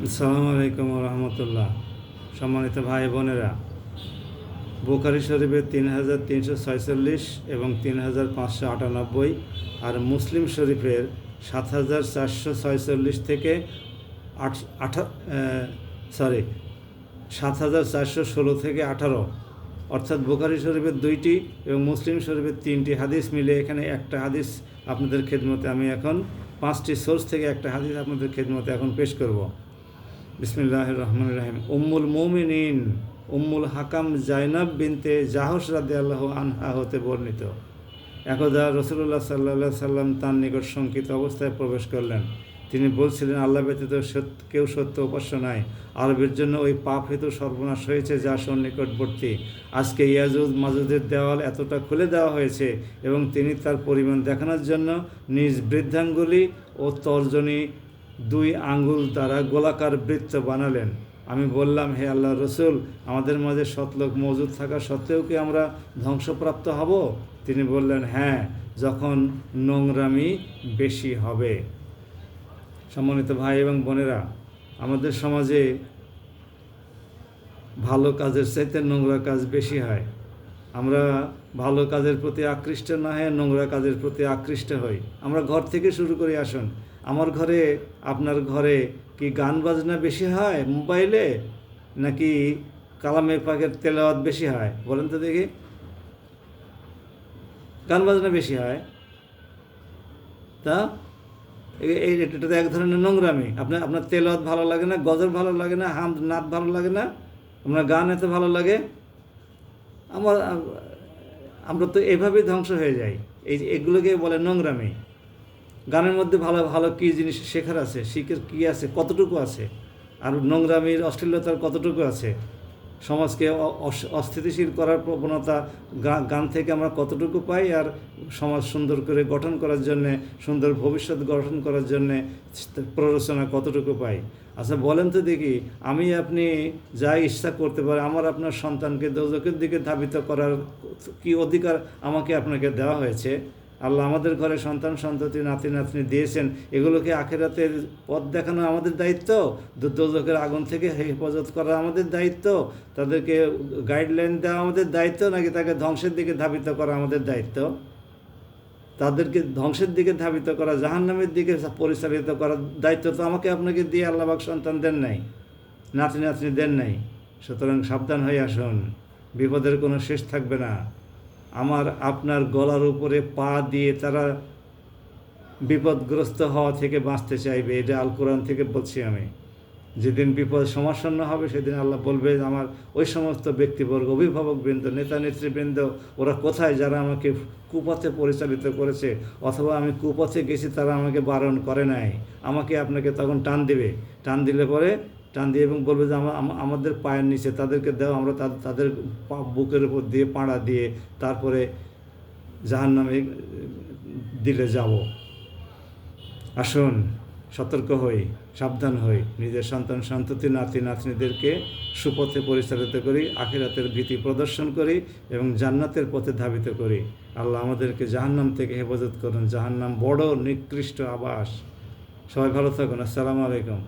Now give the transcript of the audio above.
আসসালামু আলাইকুম রহমতুল্লাহ। সম্মানিত ভাই বোনেরা, বুখারী শরীফের 3346 এবং 3598, আর মুসলিম শরীফের 7446 থেকে 7416 থেকে 18, অর্থাৎ বুখারী শরীফের 2টি এবং মুসলিম শরীফের 3টি হাদিস মিলে এখানে একটা হাদিস আপনাদের খেদমতে আমি এখন 5টি সোর্স থেকে একটা হাদিস আপনাদের খেদমতে এখন পেশ করব। বিসমিল্লাহির রহমানির রহিম। উম্মুল মুমিনিন উম্মুল হাকাম জাইনাব বিনতে জাহশ রাদিয়াল্লাহু আনহা হতে বর্ণিত, একদা রাসূলুল্লাহ সাল্লাল্লাহু আলাইহি সাল্লাম তার নিকট শঙ্কিত অবস্থায় প্রবেশ করলেন। তিনি বলছিলেন, আল্লাহ ব্যতীত কেউ সত্য উপাস্য নাই। আরবের জন্য ওই পাপ হেতু সর্বনাশ হয়েছে যা সন্নিকটবর্তী। আজকে ইয়াজুজ মাজুজের দেওয়াল এতটা খুলে দেওয়া হয়েছে এবং তিনি তার পরিমাণ দেখানোর জন্য নিজ বৃদ্ধাঙ্গুলি ও তর্জনী 2 আঙ্গুল দ্বারা গোলাকার বৃত্ত বানালেন। আমি বললাম, হে আল্লাহর রসুল, আমাদের মাঝে সৎলোক মজুদ থাকা সত্ত্বেও কি আমরা ধ্বংসপ্রাপ্ত হব? তিনি বললেন, হ্যাঁ, যখন নোংরামি বেশি হবে। সম্মানিত ভাই এবং বোনেরা, আমাদের সমাজে ভালো কাজের চাইতে নোংরা কাজ বেশি হয়। আমরা ভালো কাজের প্রতি আকৃষ্ট না হয়ে নোংরা কাজের প্রতি আকৃষ্ট হই। আমরা ঘর থেকে শুরু করে আসুন। আমার ঘরে, আপনার ঘরে কি গান বাজনা বেশি হয় মোবাইলে, নাকি কালামে পাকের তেলাওয়াত বেশি হয়? বলেন তো দেখি। গান বাজনা বেশি হয়। তা এটা তো এক ধরনের নোংরামি। আপনার তেলাওয়াত ভালো লাগে না, গজল ভালো লাগে না, হামদ নাত ভালো লাগে না, আপনার গান এত ভালো লাগে। আমরা তো এভাবেই ধ্বংস হয়ে যাই। এগুলোকে বলে নোংরামি। গানের মধ্যে ভালো ভালো কী জিনিস শেখার আছে, শিখের কী আছে, কতটুকু আছে, আর নোংরামির অশ্লীলতার কতটুকু আছে। সমাজকে অস্থিতিশীল করার প্রবণতা গান থেকে আমরা কতটুকু পাই, আর সমাজ সুন্দর করে গঠন করার জন্যে, সুন্দর ভবিষ্যৎ গঠন করার জন্যে প্ররোচনা কতটুকু পাই। আচ্ছা বলেন তো দেখি, আমি আপনি যা ইচ্ছা করতে পারি, আমার আপনার সন্তানকে দোজখের দিকে ধাবিত করার কি অধিকার আমাকে আপনাকে দেওয়া হয়েছে? আল্লাহ আমাদের ঘরে সন্তান সন্ততি নাতি নাতনি দিয়েছেন, এগুলোকে আখিরাতের পথ দেখানো আমাদের দায়িত্ব, দোজখের আগুন থেকে হেফাজত করা আমাদের দায়িত্ব, তাদেরকে গাইডলাইন দেওয়া আমাদের দায়িত্ব, নাকি তাকে ধ্বংসের দিকে ধাবিত করা আমাদের দায়িত্ব? তাদেরকে ধ্বংসের দিকে ধাবিত করা, জাহান্নামের দিকে পরিচালিত করার দায়িত্ব তো আমাকে আপনাকে দিয়ে আল্লাহ পাক সন্তান দেন নাই, নাতি নাতনি দেন নাই। সুতরাং সাবধান হয়ে আসুন, বিপদের কোনো শেষ থাকবে না। আমার আপনার গলার উপরে পা দিয়ে তারা বিপদগ্রস্ত হওয়া থেকে বাঁচতে চাইবে। এটা আল কোরআন থেকে বলছি আমি। যেদিন বিপদ সমাসন্ন হবে সেদিন আল্লাহ বলবে, আমার ওই সমস্ত ব্যক্তিবর্গ, অভিভাবকবৃন্দ, নেতা নেতৃবৃন্দ, ওরা কোথায় যারা আমাকে কুপথে পরিচালিত করেছে, অথবা আমি কুপথে গেছি তারা আমাকে বারণ করে নাই। আমাকে আপনাকে তখন টান দিবে, টান দিলে পরে টান দিয়ে এবং বলবে যে আমাদের পায়ের নিচে তাদেরকে দাও, আমরা তাদের বুকের উপর দিয়ে পাড়া দিয়ে তারপরে জাহান্নামে দিলে যাব। আসুন, সতর্ক হই, সাবধান হই, নিজের সন্তান সন্ততি নাতি নাতনিদেরকে সুপথে পরিচালিত করি, আখিরাতের ভীতি প্রদর্শন করি এবং জান্নাতের পথে ধাবিত করি। আল্লাহ আমাদেরকে জাহান্নাম থেকে হেফাজত করুন। জাহান্নাম বড় নিকৃষ্ট আবাস। সবাই ভালো থাকুন। আসসালামু আলাইকুম।